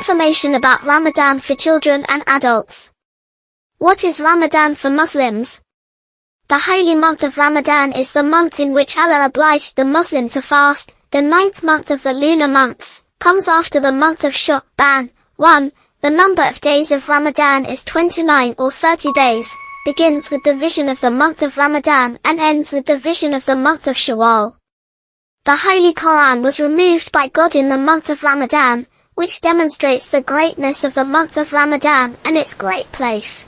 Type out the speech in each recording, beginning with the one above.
Information about Ramadan for children and adults. What is Ramadan for Muslims? The holy month of Ramadan is the month in which Allah obliged the Muslim to fast. The 9th month of the lunar months comes after the month of Sha'ban. 1. The number of days of Ramadan is 29 or 30 days, begins with the vision of the month of Ramadan and ends with the vision of the month of Shawwal. The Holy Koran was removed by God in the month of Ramadan, which demonstrates the greatness of the month of Ramadan and its great place.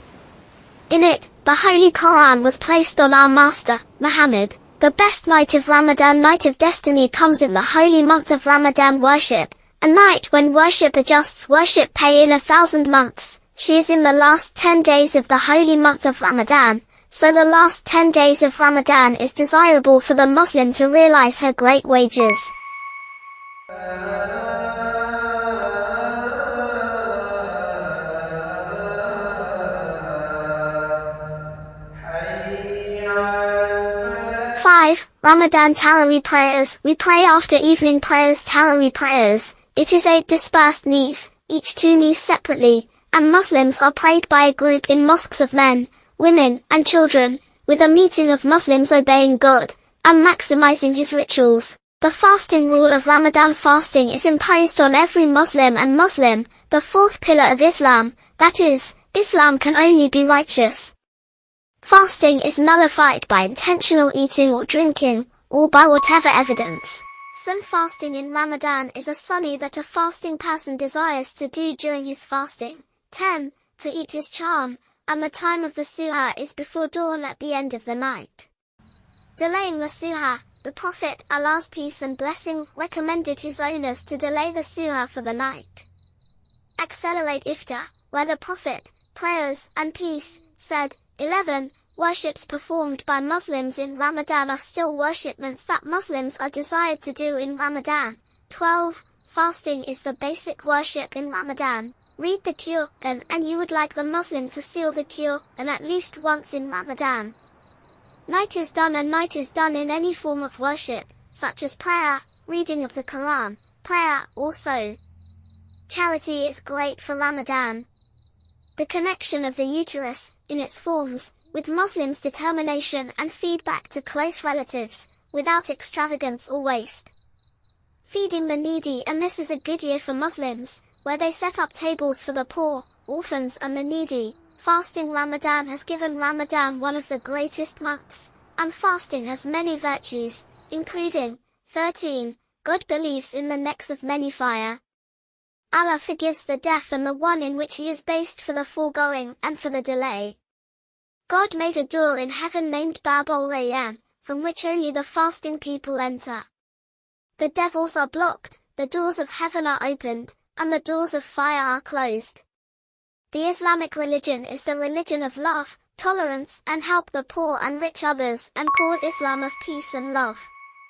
In it, the Holy Koran was placed on our Master, Muhammad. The best night of Ramadan, night of destiny, comes in the holy month of Ramadan worship, a night when worship adjusts worship pay in 1,000 months. She is in the last 10 days of the holy month of Ramadan, so the last 10 days of Ramadan is desirable for the Muslim to realize her great wages. 5. Ramadan Tarawih prayers. We pray after evening prayers Tarawih prayers. It is 8 dispersed knees, each 2 knees separately, and Muslims are prayed by a group in mosques of men, women, and children, with a meeting of Muslims obeying God, and maximizing his rituals. The fasting rule of Ramadan fasting is imposed on every Muslim and Muslim, the 4th pillar of Islam, that is, Islam can only be righteous. Fasting is nullified by intentional eating or drinking, or by whatever evidence. Some fasting in Ramadan is a Sunni that a fasting person desires to do during his fasting. 10. To eat his charm, and the time of the Suhur is before dawn at the end of the night. Delaying the Suhur. The Prophet, Allah's peace and blessing, recommended his owners to delay the Suhur for the night. Accelerate Iftar, where the Prophet, prayers and peace, said, 11. Worships performed by Muslims in Ramadan are still worshipments that Muslims are desired to do in Ramadan. 12. Fasting is the basic worship in Ramadan. Read the Quran and you would like the Muslim to seal the Quran at least once in Ramadan. Night is done and night is done in any form of worship, such as prayer, reading of the Koran, prayer also. Charity is great for Ramadan. The connection of the uterus, in its forms, with Muslims' determination and feedback to close relatives, without extravagance or waste. Feeding the needy, and this is a good year for Muslims, where they set up tables for the poor, orphans and the needy. Fasting Ramadan has given Ramadan one of the greatest months, and fasting has many virtues, including 13. God believes in the necks of many fire. Allah forgives the deaf and the one in which he is based for the foregoing and for the delay. God made a door in heaven named al-Rayyan, from which only the fasting people enter. The devils are blocked, the doors of heaven are opened, and the doors of fire are closed. The Islamic religion is the religion of love, tolerance and help the poor and rich others, and called Islam of peace and love.